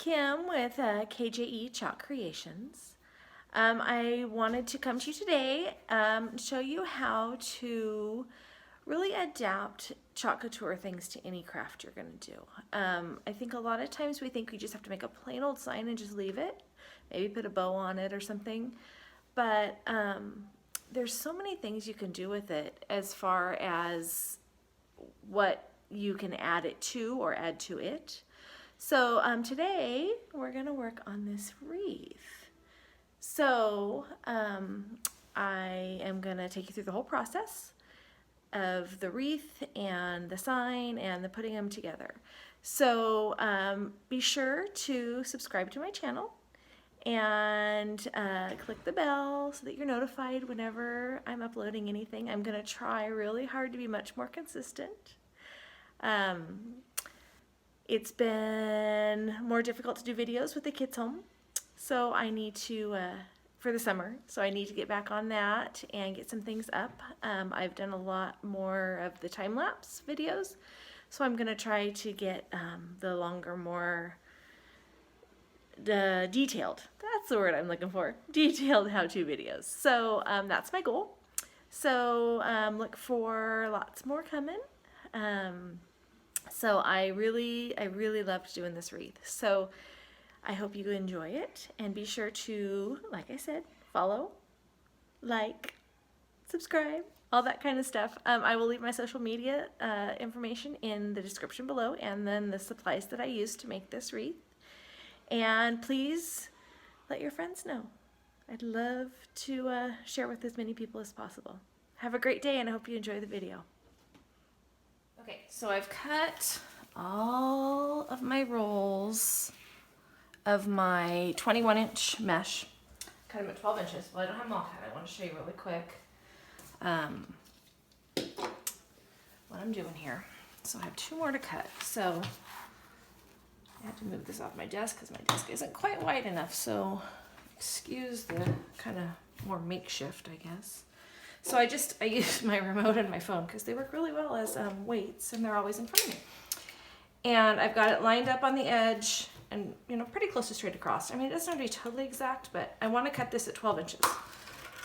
Kim with KJE Chalk Creations. I wanted to come to you today to show you how to really adapt Chalk Couture things to any craft you're going to do. I think a lot of times we think we just have to make a plain old sign and just leave it, maybe put a bow on it or something, but there's so many things you can do with it as far as what you can add it to or add to it. So today we're going to work on this wreath. So I am going to take you through the whole process of the wreath and the sign and the putting them together. So be sure to subscribe to my channel and click the bell so that you're notified whenever I'm uploading anything. I'm going to try really hard to be much more consistent. It's been more difficult to do videos with the kids home, so I need to, for the summer, so I need to get back on that and get some things up. I've done a lot more of the time-lapse videos, so I'm going to try to get the longer, more detailed, that's the word I'm looking for, detailed how-to videos. So that's my goal. So look for lots more coming. So I really loved doing this wreath. So I hope you enjoy it, and be sure to, like I said, follow, like, subscribe, all that kind of stuff. I will leave my social media information in the description below, and then the supplies that I used to make this wreath. And please let your friends know. I'd love to share with as many people as possible. Have a great day, and I hope you enjoy the video. Okay, so I've cut all of my rolls of my 21-inch mesh. Cut them at 12 inches. Well, I don't have them all cut. I want to show you really quick what I'm doing here. So I have 2 more to cut. So I have to move this off my desk because my desk isn't quite wide enough. So excuse the kind of more makeshift, I guess. So I use my remote and my phone because they work really well as weights, and they're always in front of me. And I've got it lined up on the edge and, you know, pretty close to straight across. I mean, it doesn't have to be totally exact, but I want to cut this at 12 inches.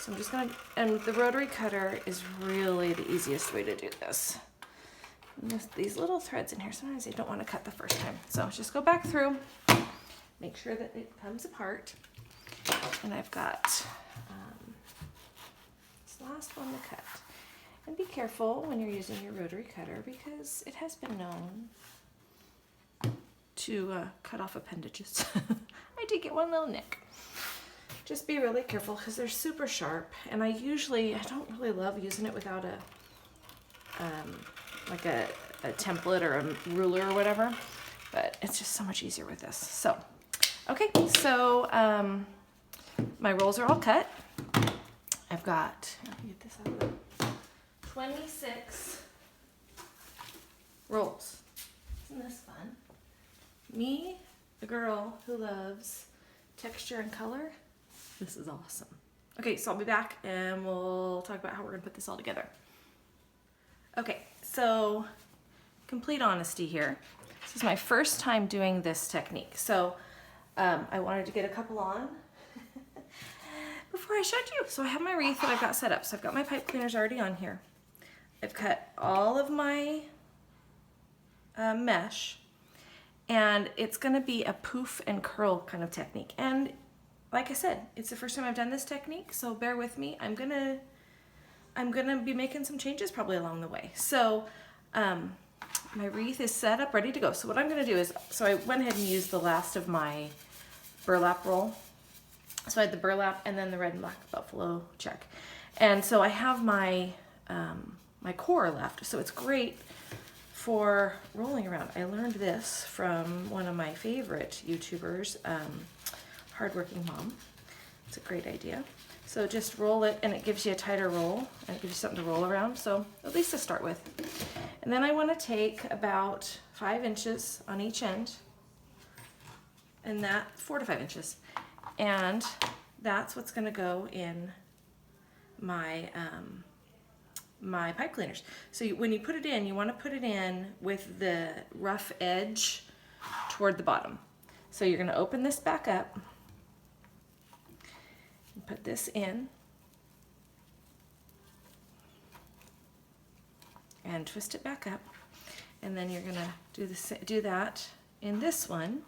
So I'm just going to, and the rotary cutter is really the easiest way to do this. And these little threads in here, sometimes I don't want to cut the first time. So just go back through, make sure that it comes apart. And I've got last one to cut. And be careful when you're using your rotary cutter because it has been known to cut off appendages. I did get one little nick. Just be really careful because they're super sharp, and I don't really love using it without like a template or a ruler or whatever, but it's just so much easier with this. So okay, so my rolls are all cut. I've got, let me get this out of the 26 rolls. Isn't this fun? Me, the girl who loves texture and color, this is awesome. Okay, so I'll be back and we'll talk about how we're gonna put this all together. Okay, so complete honesty here. This is my first time doing this technique. So I wanted to get a couple on before I showed you. So I have my wreath that I've got set up. So I've got my pipe cleaners already on here. I've cut all of my mesh, and it's gonna be a poof and curl kind of technique. And like I said, it's the first time I've done this technique, so bear with me. I'm gonna be making some changes probably along the way. So my wreath is set up, ready to go. So what I'm gonna do is, so I went ahead and used the last of my burlap roll. So I had the burlap and then the red and black buffalo check. And so I have my my core left. So it's great for rolling around. I learned this from one of my favorite YouTubers, Hardworking Mom. It's a great idea. So just roll it, and it gives you a tighter roll, and it gives you something to roll around. So at least to start with. And then I want to take about 5 inches on each end, and that 4 to 5 inches. And that's what's going to go in my my pipe cleaners. So when you put it in, you want to put it in with the rough edge toward the bottom. So you're gonna open this back up and put this in and twist it back up. And then you're gonna do that in this one.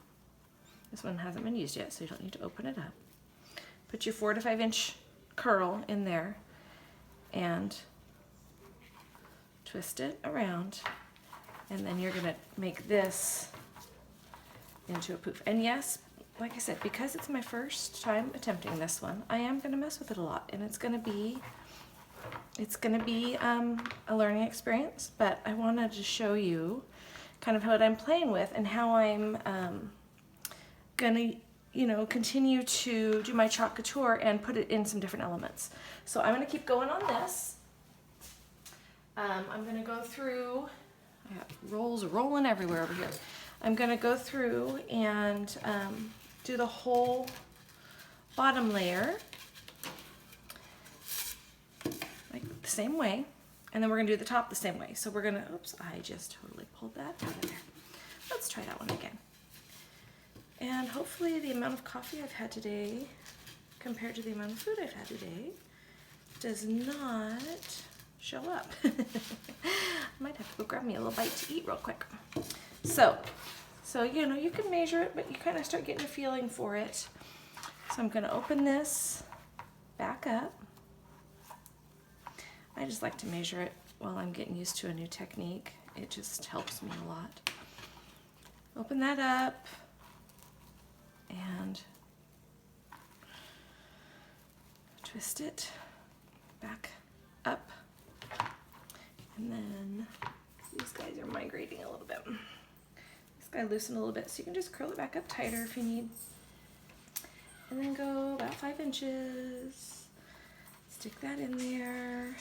This one hasn't been used yet, so you don't need to open it up. Put your 4 to 5 inch curl in there and twist it around. And then you're gonna make this into a poof. And yes, like I said, because it's my first time attempting this one, I am gonna mess with it a lot, and it's gonna be a learning experience, but I wanted to show you kind of what I'm playing with and how I'm gonna, you know, continue to do my Chalk Couture and put it in some different elements. So I'm gonna keep going on this. I'm gonna go through, I got rolls rolling everywhere over here. I'm gonna go through and do the whole bottom layer like the same way, and then we're gonna do the top the same way. So we're gonna, oops, I just totally pulled that out of there. Let's try that one again. And hopefully the amount of coffee I've had today compared to the amount of food I've had today does not show up. I might have to go grab me a little bite to eat real quick. So you know, you can measure it, but you kind of start getting a feeling for it. So I'm gonna open this back up. I just like to measure it while I'm getting used to a new technique. It just helps me a lot. Open that up and twist it back up. And then these guys are migrating a little bit. This guy loosened a little bit, so you can just curl it back up tighter if you need. And then go about 5 inches. Stick that in there.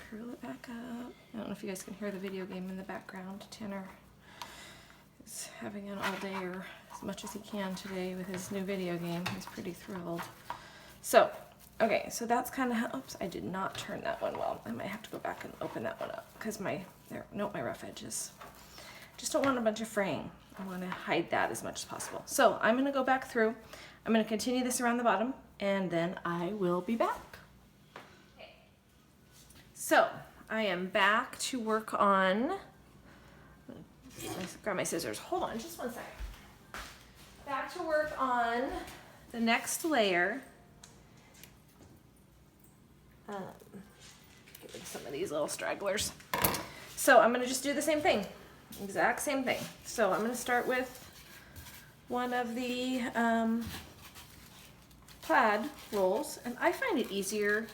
Curl it back up. I don't know if you guys can hear the video game in the background. Tanner is having an all day, or as much as he can today with his new video game. He's pretty thrilled. So, okay, so that's kind of how, oops, I did not turn that one well. I might have to go back and open that one up because my rough edges. Just don't want a bunch of fraying. I want to hide that as much as possible. So I'm going to go back through. I'm going to continue this around the bottom, and then I will be back. Okay. So I am back to work on, let's grab my scissors. Hold on just one second. Back to work on the next layer. Get rid of some of these little stragglers. So I'm going to just do the same thing. Exact same thing. So I'm going to start with one of the plaid rolls, and I find it easier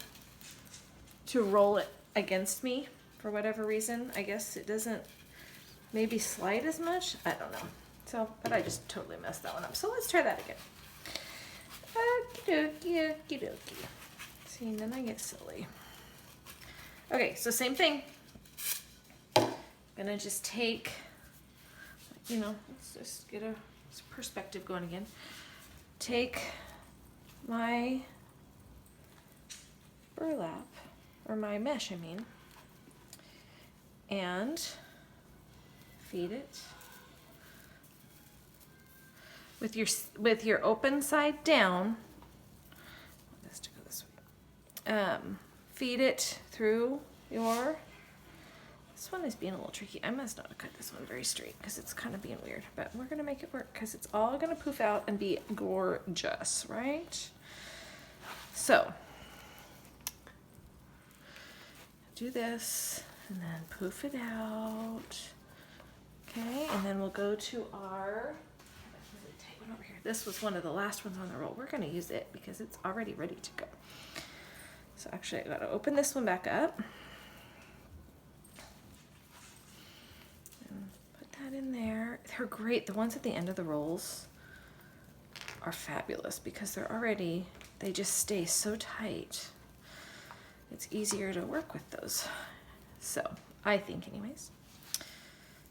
to roll it against me for whatever reason. I guess it doesn't maybe slide as much. I don't know. So, but I just totally messed that one up. So let's try that again. Okie dokie, okie dokie. See, and then I get silly. Okay, so same thing. Gonna just take, you know, let's just get a perspective going again. Take my burlap, or my mesh, I mean, and feed it with your open side down. Let's go this way. Feed it through your. This one is being a little tricky. I must not have cut this one very straight because it's kind of being weird, but we're gonna make it work because it's all gonna poof out and be gorgeous, right? So, do this and then poof it out. Okay, and then we'll go to our really tight one over here. This was one of the last ones on the roll. We're gonna use it because it's already ready to go. So actually I gotta open this one back up. In there. They're great. The ones at the end of the rolls are fabulous because they just stay so tight. It's easier to work with those. So, I think anyways.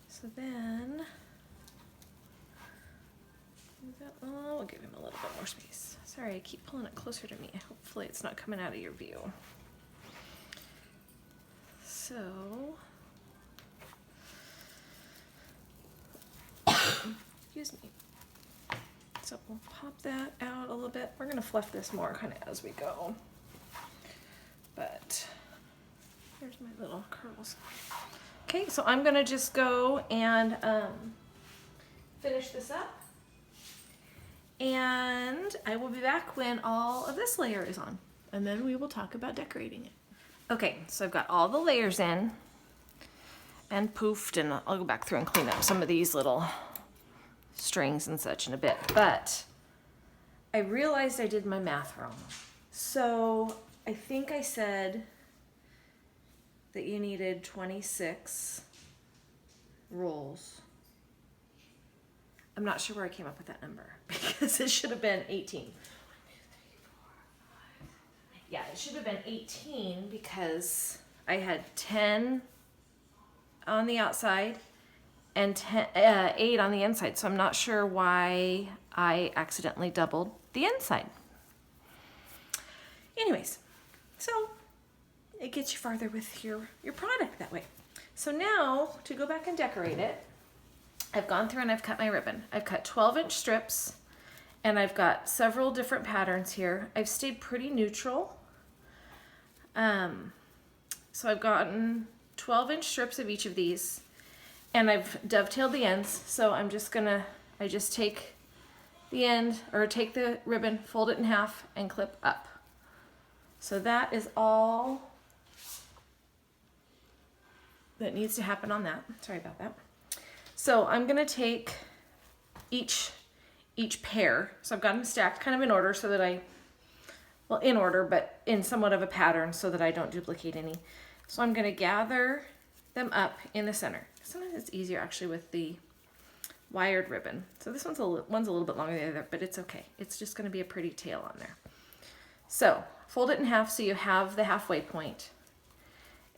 So then, we'll give him a little bit more space. Sorry, I keep pulling it closer to me. Hopefully it's not coming out of your view. So, excuse me. So we'll pop that out a little bit. We're gonna fluff this more kind of as we go. But here's my little curls. Okay, so I'm gonna just go and finish this up. And I will be back when all of this layer is on. And then we will talk about decorating it. Okay, so I've got all the layers in and poofed, and I'll go back through and clean up some of these little strings and such in a bit. But I realized I did my math wrong. So I think I said that you needed 26 rolls. I'm not sure where I came up with that number because it should have been 18. Yeah, it should have been 18 because I had 10 on the outside and 8 on the inside. So I'm not sure why I accidentally doubled the inside. Anyways, so it gets you farther with your product that way. So now to go back and decorate it, I've gone through and I've cut my ribbon. I've cut 12-inch strips and I've got several different patterns here. I've stayed pretty neutral. So I've gotten 12-inch strips of each of these and I've dovetailed the ends. So I'm just gonna, I just take the end or take the ribbon, fold it in half and clip up. So that is all that needs to happen on that. Sorry about that. So I'm gonna take each pair. So I've got them stacked kind of in order so that well, in order, but in somewhat of a pattern so that I don't duplicate any. So I'm gonna gather them up in the center. Sometimes it's easier actually with the wired ribbon. So this one's a little bit longer than the other, but it's okay. It's just gonna be a pretty tail on there. So fold it in half so you have the halfway point,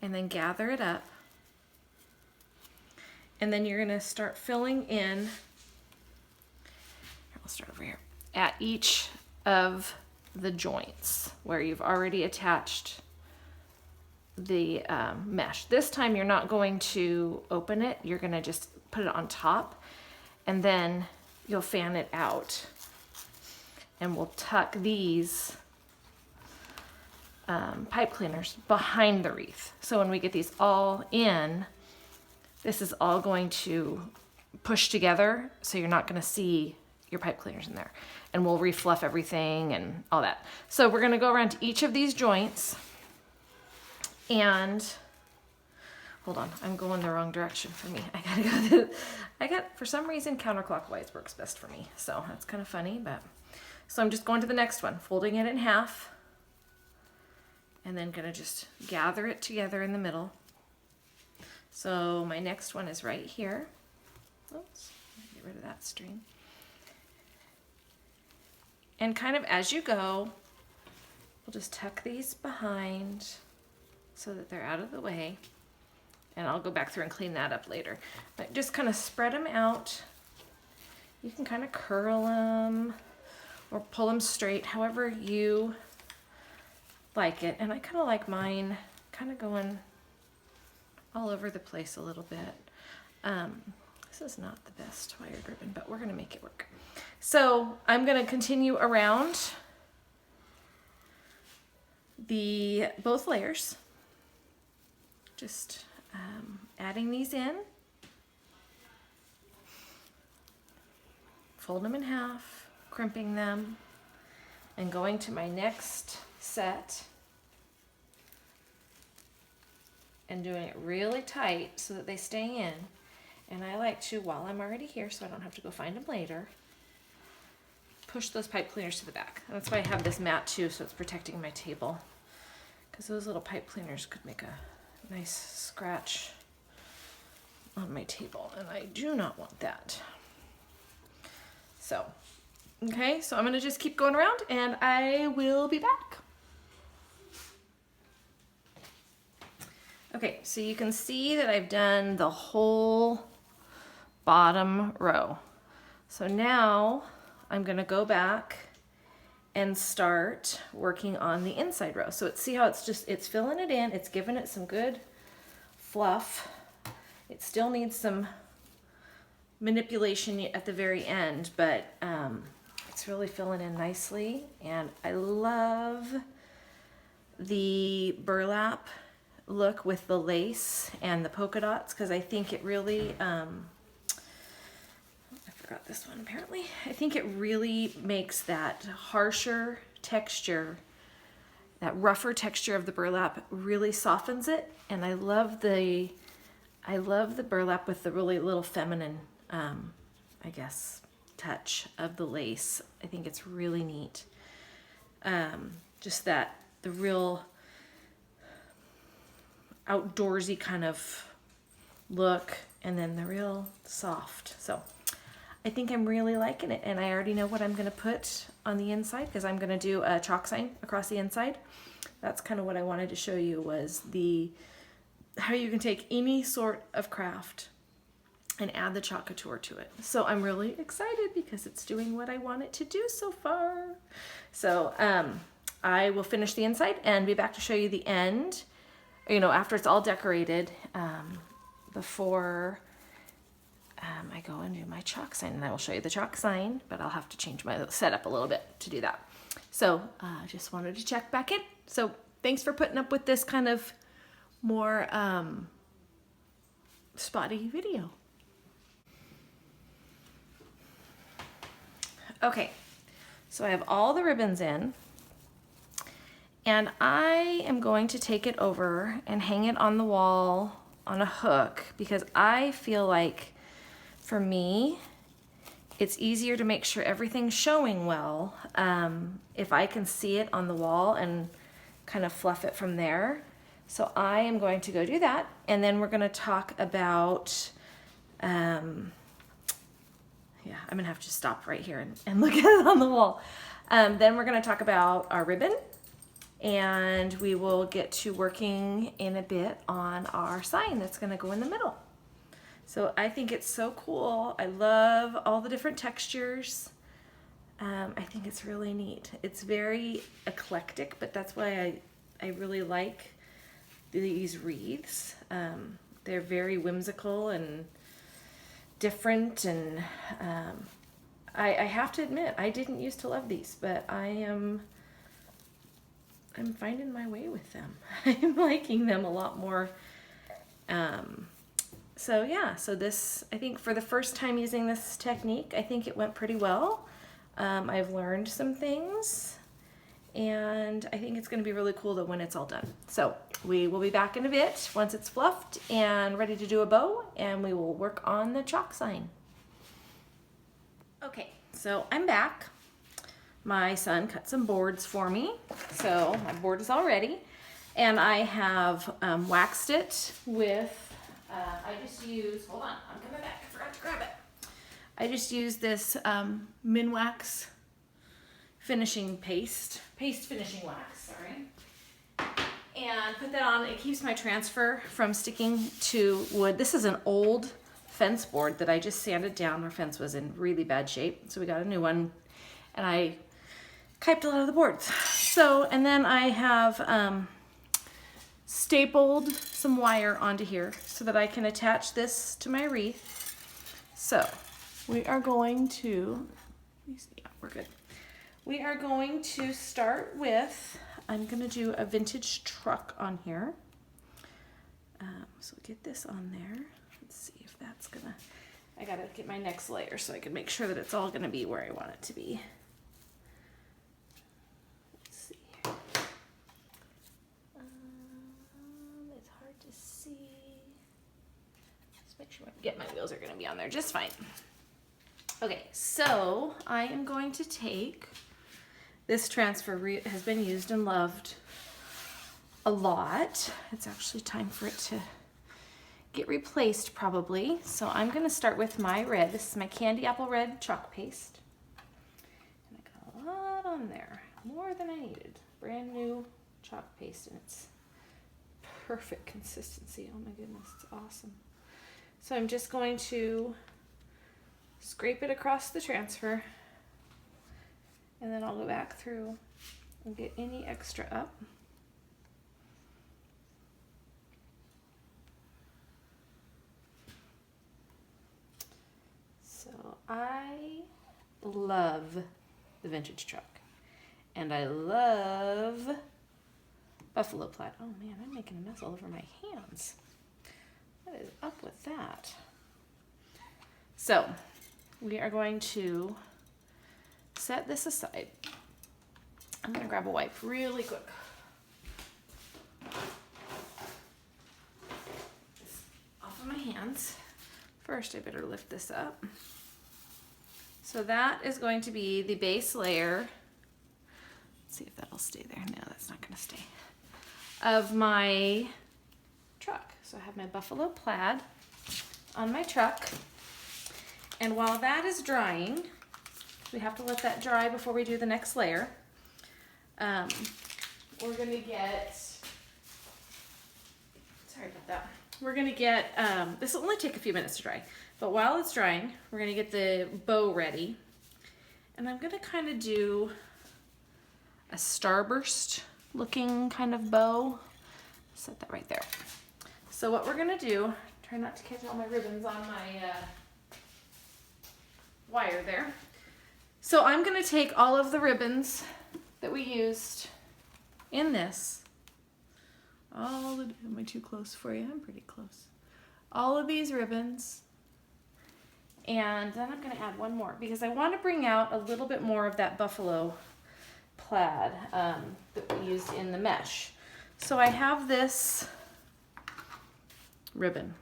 and then gather it up. And then you're gonna start filling in, I'll start over here, at each of the joints where you've already attached the mesh. This time you're not going to open it, you're gonna just put it on top and then you'll fan it out. And we'll tuck these pipe cleaners behind the wreath. So when we get these all in, this is all going to push together, so you're not gonna see your pipe cleaners in there. And we'll refluff everything and all that. So we're gonna go around to each of these joints and, hold on, I'm going the wrong direction for me. For some reason, counterclockwise works best for me. So that's kind of funny, but. So I'm just going to the next one, folding it in half, and then gonna just gather it together in the middle. So my next one is right here. Oops, get rid of that string. And kind of as you go, we'll just tuck these behind so that they're out of the way. And I'll go back through and clean that up later. But just kind of spread them out. You can kind of curl them or pull them straight, however you like it. And I kind of like mine kind of going all over the place a little bit. This is not the best wired ribbon, but we're gonna make it work. So I'm gonna continue around both layers, just adding these in, fold them in half, crimping them, and going to my next set and doing it really tight so that they stay in. And I like to, while I'm already here so I don't have to go find them later, push those pipe cleaners to the back. And that's why I have this mat too, so it's protecting my table, because those little pipe cleaners could make a nice scratch on my table, and I do not want that. So, okay, so I'm gonna just keep going around and I will be back. Okay, so you can see that I've done the whole bottom row. So now I'm gonna go back and start working on the inside row. So see how it's filling it in, it's giving it some good fluff. It still needs some manipulation at the very end, but it's really filling in nicely. And I love the burlap look with the lace and the polka dots, because I think it really, I forgot this one apparently. I think it really makes that harsher texture, that rougher texture of the burlap really softens it. And I love the burlap with the really little feminine, I guess, touch of the lace. I think it's really neat. Just that, the real outdoorsy kind of look, and then the real soft. So I think I'm really liking it, and I already know what I'm going to put on the inside, because I'm going to do a chalk sign across the inside. That's kind of what I wanted to show you, was how you can take any sort of craft and add the Chalk Couture to it. So I'm really excited because it's doing what I want it to do so far. So I will finish the inside and be back to show you the end, after it's all decorated, before I go and do my chalk sign. And I will show you the chalk sign, but I'll have to change my setup a little bit to do that. So just wanted to check back in. So thanks for putting up with this kind of more spotty video. Okay, so I have all the ribbons in, and I am going to take it over and hang it on the wall on a hook, because I feel like, for me, it's easier to make sure everything's showing well if I can see it on the wall and kind of fluff it from there. So I am going to go do that, and then we're going to talk about, yeah, I'm going to have to stop right here and look at it on the wall. Then we're going to talk about our ribbon, and we will get to working in a bit on our sign that's going to go in the middle. So I think it's so cool. I love all the different textures. I think it's really neat. It's very eclectic, but that's why I really like these wreaths. They're very whimsical and different, and I have to admit, I didn't used to love these, but I'm finding my way with them. I'm liking them a lot more. So yeah, so this, I think for the first time using this technique, I think it went pretty well. I've learned some things, and I think it's going to be really cool when it's all done. So we will be back in a bit once it's fluffed and ready to do a bow, and we will work on the chalk sign. Okay, so I'm back. My son cut some boards for me, so my board is all ready, and I have waxed it with, I just used, hold on, I'm coming back, I forgot to grab it. I just used this Minwax finishing paste finishing wax, sorry. And put that on. It keeps my transfer from sticking to wood. This is an old fence board that I just sanded down. Our fence was in really bad shape, so we got a new one, and I kyped a lot of the boards. So, and then I have stapled some wire onto here so that I can attach this to my wreath. So we are going to, yeah, we're good. We are going to start with, I'm going to do a vintage truck on here. So get this on there. Let's see if that's going to, I got to get my next layer so I can make sure that it's all going to be where I want it to be. Let's see. It's hard to see. Let's make sure my wheels are going to be on there just fine. Okay, so I am going to take this transfer. Has been used and loved a lot. It's actually time for it to get replaced probably. So I'm going to start with my red. This is my candy apple red chalk paste. And I got a lot on there, more than I needed. Brand new chalk paste, and it's perfect consistency. Oh my goodness, it's awesome. So I'm just going to scrape it across the transfer, and then I'll go back through and get any extra up. I love the vintage truck. And I love buffalo plaid. Oh man, I'm making a mess all over my hands. What is up with that? So we are going to set this aside. I'm gonna grab a wipe really quick. This off of my hands. First, I better lift this up. So that is going to be the base layer. Let's see if that'll stay there. No, that's not gonna stay. Of my truck. So I have my buffalo plaid on my truck. And while that is drying, we have to let that dry before we do the next layer. We're gonna get, sorry about that. We're gonna get, this will only take a few minutes to dry, but while it's drying, we're gonna get the bow ready. And I'm gonna kind of do a starburst looking kind of bow. Set that right there. So what we're gonna do, try not to catch all my ribbons on my wire there. So I'm gonna take all of the ribbons that we used in this, am I too close for you? I'm pretty close. All of these ribbons, and then I'm gonna add one more because I wanna bring out a little bit more of that buffalo plaid that we used in the mesh. So I have this ribbon.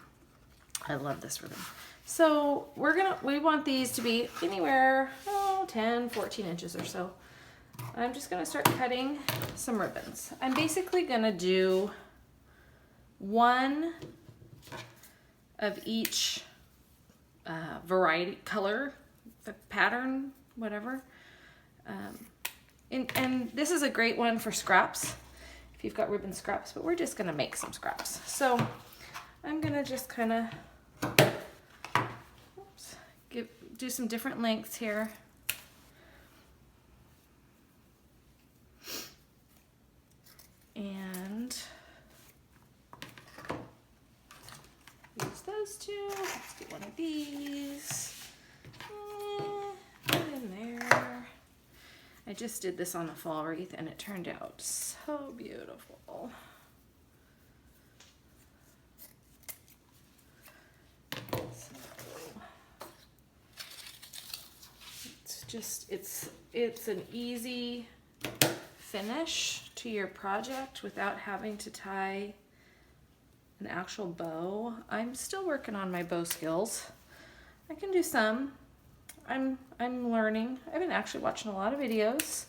I love this ribbon. So we want these to be anywhere, 10, 14 inches or so. I'm just gonna start cutting some ribbons. I'm basically gonna do one of each variety, color, the pattern, whatever. And this is a great one for scraps, if you've got ribbon scraps, but we're just gonna make some scraps. So I'm gonna just kind of do some different lengths here. And use those two. Let's get one of these. Put it in there. I just did this on a fall wreath and it turned out so beautiful. It's an easy finish to your project without having to tie an actual bow. I'm still working on my bow skills. I can do some. I'm learning. I've been actually watching a lot of videos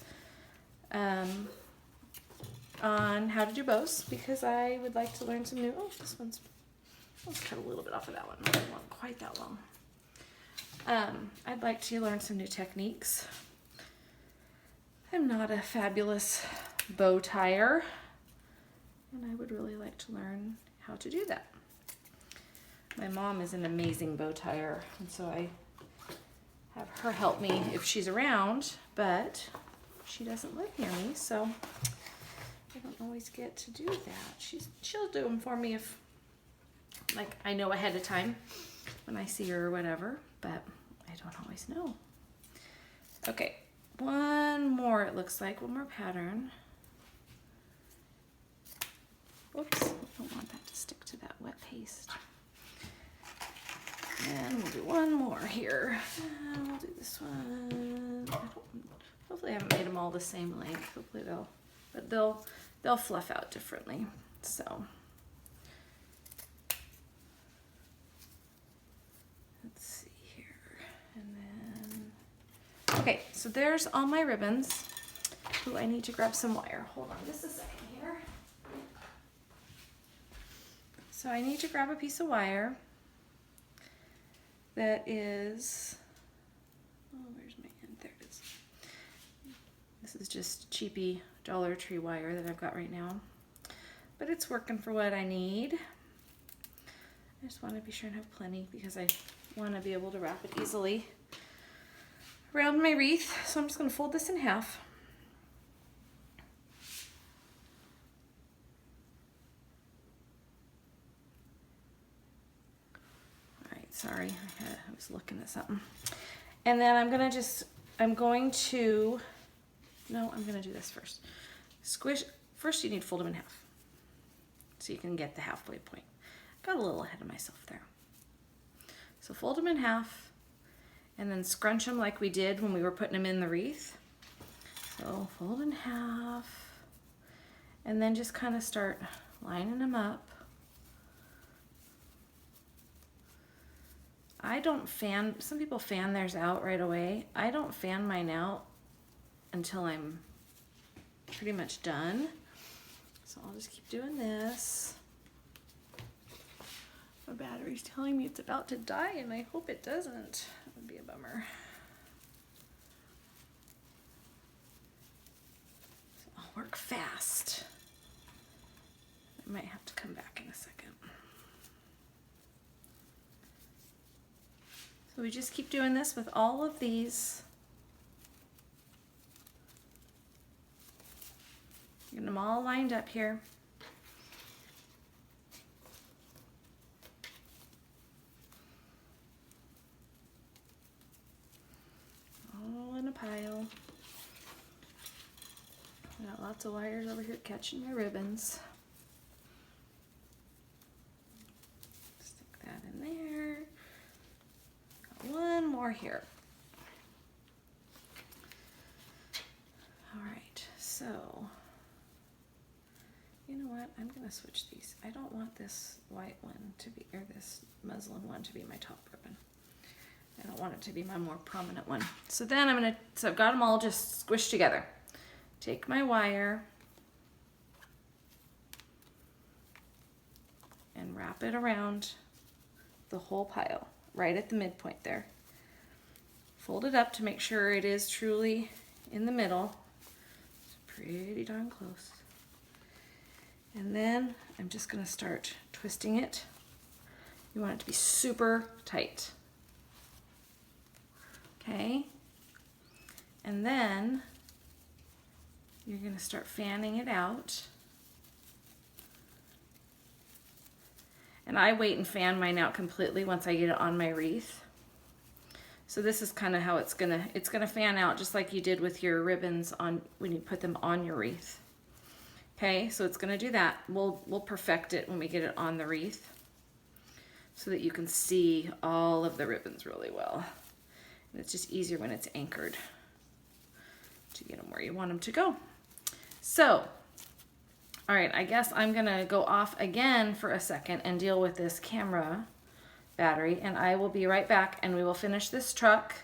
on how to do bows because I would like to learn some new. Oh, let's cut a little bit off of that one. I don't want quite that long. I'd like to learn some new techniques. I'm not a fabulous bow tire, and I would really like to learn how to do that. My mom is an amazing bow tire, and so I have her help me if she's around, but she doesn't live near me, so I don't always get to do that. She'll do them for me if, like, I know ahead of time when I see her or whatever, but I don't always know. Okay, one more, it looks like, one more pattern. Whoops, I don't want that to stick to that wet paste. And we'll do one more here. We'll do this one. Hopefully I haven't made them all the same length. Hopefully they'll fluff out differently. So let's see here. And then, okay, so there's all my ribbons. Ooh, I need to grab some wire. Hold on just a second here. So I need to grab a piece of wire that is, oh, where's my end? There it is. This is just cheapy Dollar Tree wire that I've got right now, but it's working for what I need. I just want to be sure and have plenty because I want to be able to wrap it easily around my wreath. So I'm just going to fold this in half. Sorry, I was looking at something. And then I'm going to do this first. Squish, first you need to fold them in half so you can get the halfway point. Got a little ahead of myself there. So fold them in half and then scrunch them like we did when we were putting them in the wreath. So fold in half and then just kind of start lining them up. I don't fan, some people fan theirs out right away. I don't fan mine out until I'm pretty much done. So I'll just keep doing this. My battery's telling me it's about to die and I hope it doesn't. That would be a bummer. So I'll work fast. I might have to come back in a second. So we just keep doing this with all of these. Getting them all lined up here. All in a pile. I got lots of wires over here catching my ribbons. Stick that in there. One more here. All right, so you know what? I'm gonna switch these. I don't want this white one to be, or this muslin one to be my top ribbon. I don't want it to be my more prominent one. So then so I've got them all just squished together. Take my wire and wrap it around the whole pile. Right at the midpoint there. Fold it up to make sure it is truly in the middle. It's pretty darn close. And then I'm just going to start twisting it. You want it to be super tight. Okay? And then you're going to start fanning it out. And I wait and fan mine out completely once I get it on my wreath. So this is kind of how it's gonna fan out just like you did with your ribbons on when you put them on your wreath. Okay, so it's gonna do that. We'll perfect it when we get it on the wreath so that you can see all of the ribbons really well. And it's just easier when it's anchored to get them where you want them to go. So, all right, I guess I'm gonna go off again for a second and deal with this camera battery, and I will be right back and we will finish this truck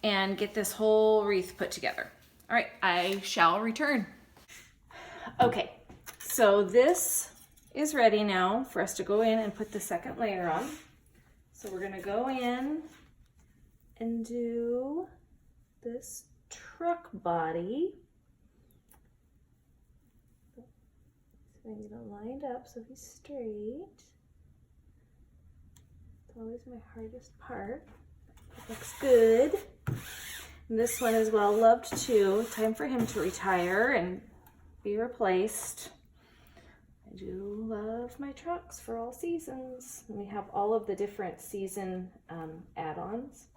and get this whole wreath put together. All right, I shall return. Okay, so this is ready now for us to go in and put the second layer on. So we're gonna go in and do this truck body. So I get it lined up so he's straight. It's always my hardest part. It looks good. And this one is well loved too. Time for him to retire and be replaced. I do love my trucks for all seasons. And we have all of the different season add-ons.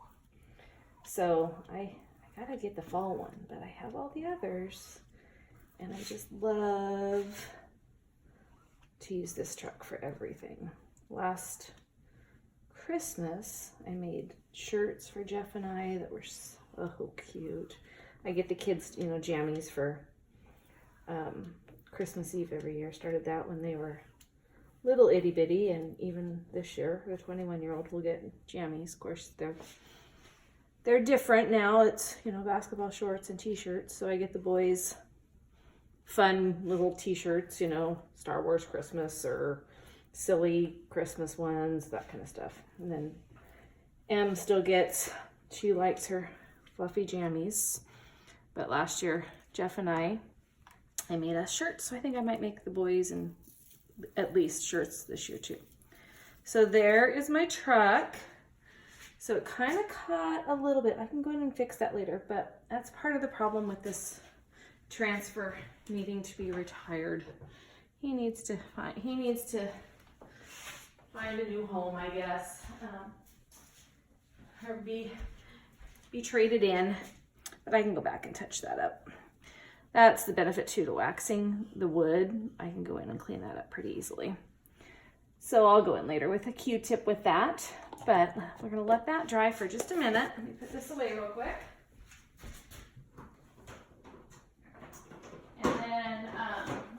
So I gotta get the fall one, but I have all the others. And I just love to use this truck for everything. Last Christmas, I made shirts for Jeff and I that were so cute. I get the kids, you know, jammies for Christmas Eve every year. Started that when they were little itty bitty, and even this year, the 21-year-old will get jammies. Of course, they're different now. It's, you know, basketball shorts and t-shirts. So I get the boys fun little t-shirts, you know, Star Wars Christmas or silly Christmas ones, that kind of stuff. And then Em still gets, she likes her fluffy jammies. But last year, Jeff and I made us shirts. So I think I might make the boys and at least shirts this year too. So there is my truck. So it kind of caught a little bit. I can go in and fix that later, but that's part of the problem with this transfer needing to be retired. He needs to find a new home, I guess, or be be traded in, but I can go back and touch that up. That's the benefit too to waxing the wood. I can go in and clean that up pretty easily. So I'll go in later with a Q-tip with that, but we're gonna let that dry for just a minute. Let me put this away real quick. And then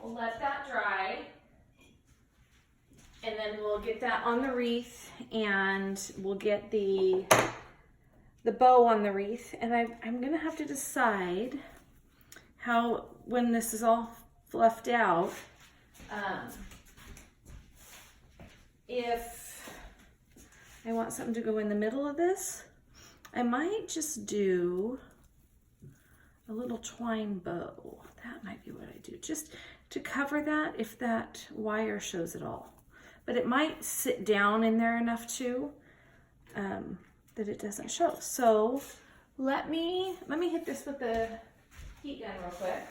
we'll let that dry. And then we'll get that on the wreath, and we'll get the bow on the wreath. And I'm gonna have to decide how, when this is all fluffed out, if I want something to go in the middle of this, I might just do a little twine bow. That might be what I do, just to cover that if that wire shows at all. But it might sit down in there enough too that it doesn't show. So let me hit this with the heat gun real quick.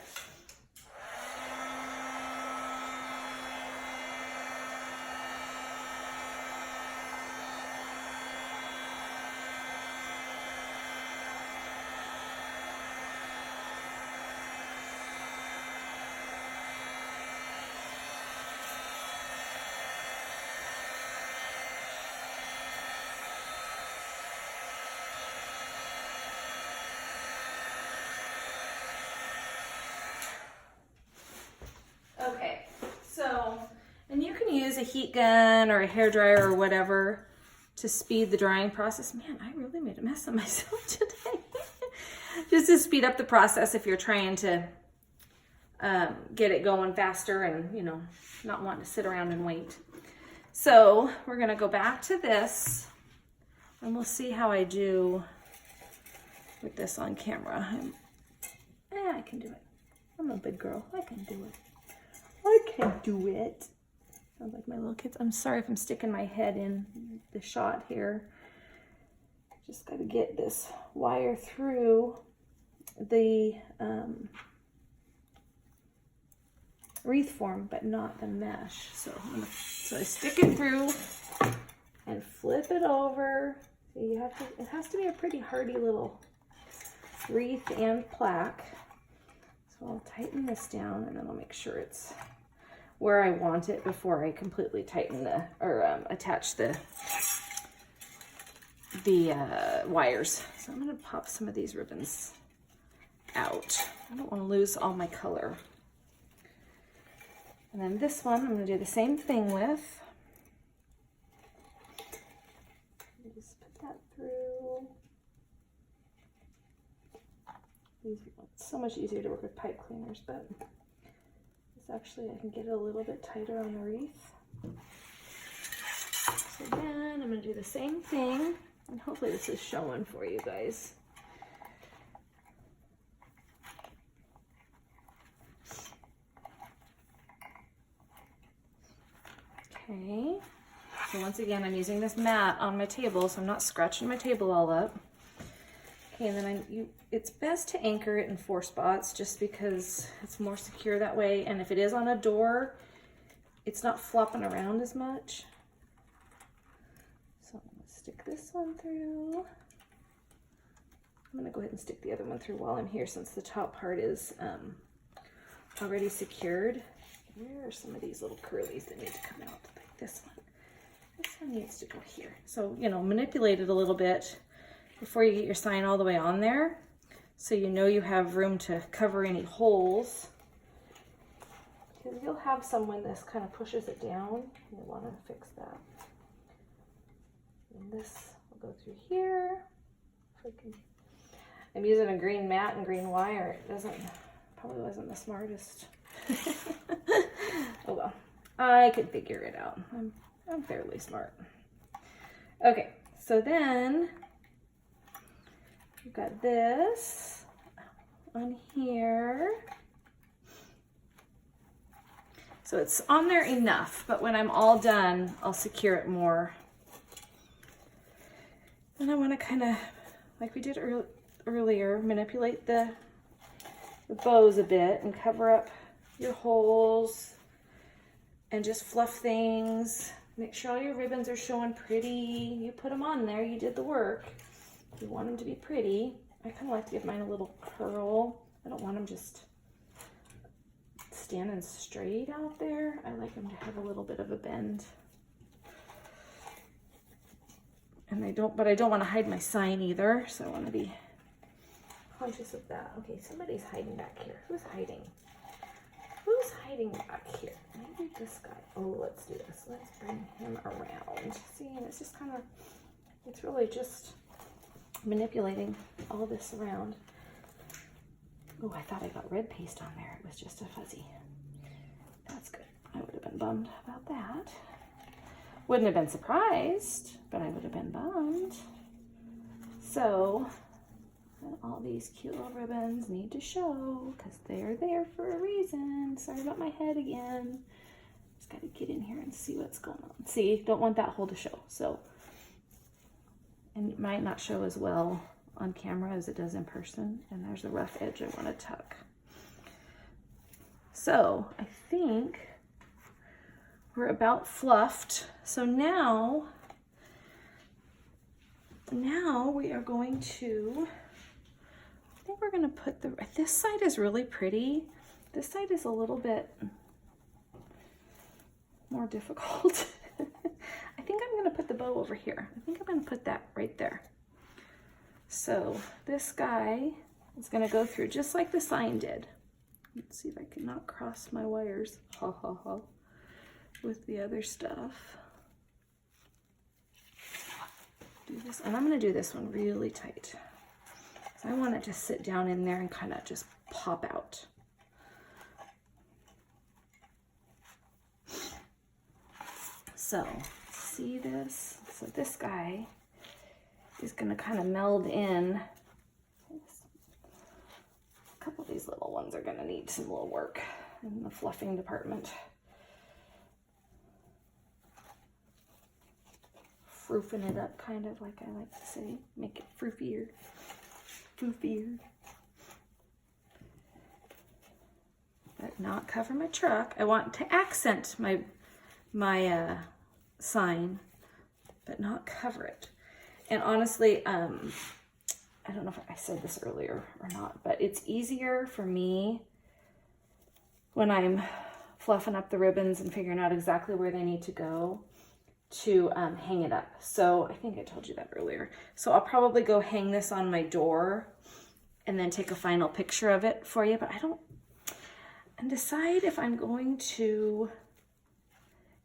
Okay, so, and you can use a heat gun or a hair dryer or whatever to speed the drying process. Man, I really made a mess of myself today. Just to speed up the process if you're trying to get it going faster and, you know, not wanting to sit around and wait. So we're gonna go back to this and we'll see how I do with this on camera. I can do it. I'm a big girl, I can do it. I can do it. Sounds like my little kids. I'm sorry if I'm sticking my head in the shot here. Just got to get this wire through the wreath form, but not the mesh. So I stick it through and flip it over. So you have to. It has to be a pretty hardy little wreath and plaque. So I'll tighten this down and then I'll make sure it's where I want it before I completely tighten the, or attach the wires. So I'm gonna pop some of these ribbons out. I don't wanna lose all my color. And then this one, I'm gonna do the same thing with. Just put that through. It's so much easier to work with pipe cleaners, but this actually, I can get it a little bit tighter on the wreath. So then I'm gonna do the same thing, and hopefully this is showing for you guys. Okay, so once again, I'm using this mat on my table, so I'm not scratching my table all up. Okay, and then it's best to anchor it in 4 spots just because it's more secure that way. And if it is on a door, it's not flopping around as much. So I'm gonna stick this one through. I'm gonna go ahead and stick the other one through while I'm here since the top part is already secured. Where are some of these little curlies that need to come out? Like this one. This one needs to go here. So, you know, manipulate it a little bit before you get your sign all the way on there, so you know you have room to cover any holes. Because you'll have some when this kind of pushes it down. You'll want to fix that. And this will go through here. I'm using a green mat and green wire. It probably wasn't the smartest. Oh well, I could figure it out. I'm fairly smart. Okay, so then we've got this on here. So it's on there enough, but when I'm all done, I'll secure it more. And I want to kind of, like we did earlier, manipulate the bows a bit and cover up your holes and just fluff things. Make sure all your ribbons are showing pretty. You put them on there, you did the work. You want them to be pretty. I kind of like to give mine a little curl. I don't want them just standing straight out there. I like them to have a little bit of a bend. And I don't want to hide my sign either, so I want to be conscious of that. Okay, somebody's hiding back here. Who's hiding? Who's hiding back here? Maybe this guy. Oh, let's do this. Let's bring him around. See, and it's just kind of, it's really just manipulating all this around. Oh, I thought I got red paste on there. It was just a fuzzy. That's good. I would have been bummed about that. Wouldn't have been surprised, but I would have been bummed. So, all these cute little ribbons need to show because they're there for a reason. Sorry about my head again. Just got to get in here and see what's going on. See, don't want that hole to show. So, and it might not show as well on camera as it does in person. And there's a rough edge I want to tuck. So I think we're about fluffed. So now we are going to, I think we're going to put this side is really pretty. This side is a little bit more difficult. I think I'm going to put the bow over here. I think I'm going to put that right there. So this guy is going to go through just like the sign did. Let's see if I can not cross my wires. Ha ha ha. With the other stuff. Do this, and I'm going to do this one really tight. So I want it to sit down in there and kind of just pop out. So, see this? So this guy is going to kind of meld in. A couple of these little ones are going to need some little work in the fluffing department. Froofing it up, kind of like I like to say. Make it froofier. Foofier. But not cover my truck. I want to accent my sign, but not cover it. And honestly, I don't know if I said this earlier or not, but it's easier for me when I'm fluffing up the ribbons and figuring out exactly where they need to go to hang it up. So I think I told you that earlier. So I'll probably go hang this on my door and then take a final picture of it for you, but I don't, and decide if I'm going to,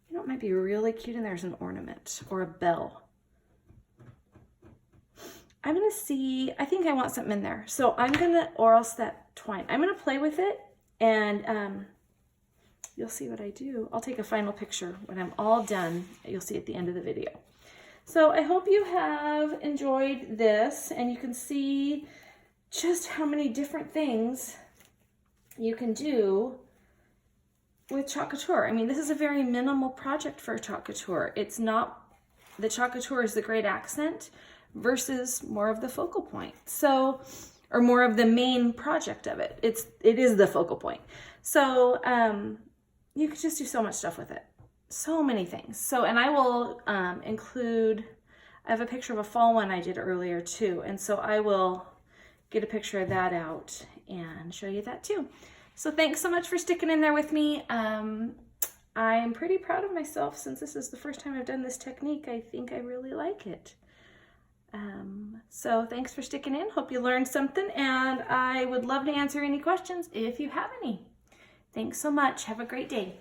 you know, it might be really cute, and there's an ornament or a bell. I'm gonna see, I think I want something in there. So I'm gonna, or else that twine, I'm gonna play with it, and you'll see what I do. I'll take a final picture when I'm all done. You'll see at the end of the video. So I hope you have enjoyed this, and you can see just how many different things you can do with Chalk Couture. I mean, this is a very minimal project for Chalk Couture. It's not, the Chalk Couture is the great accent versus more of the focal point. So, or more of the main project of it. It is the focal point. So, you could just do so much stuff with it. So many things. So, and I will include, I have a picture of a fall one I did earlier too. And so I will get a picture of that out and show you that too. So thanks so much for sticking in there with me. I'm pretty proud of myself since this is the first time I've done this technique. I think I really like it. So thanks for sticking in. Hope you learned something, and I would love to answer any questions if you have any. Thanks so much. Have a great day.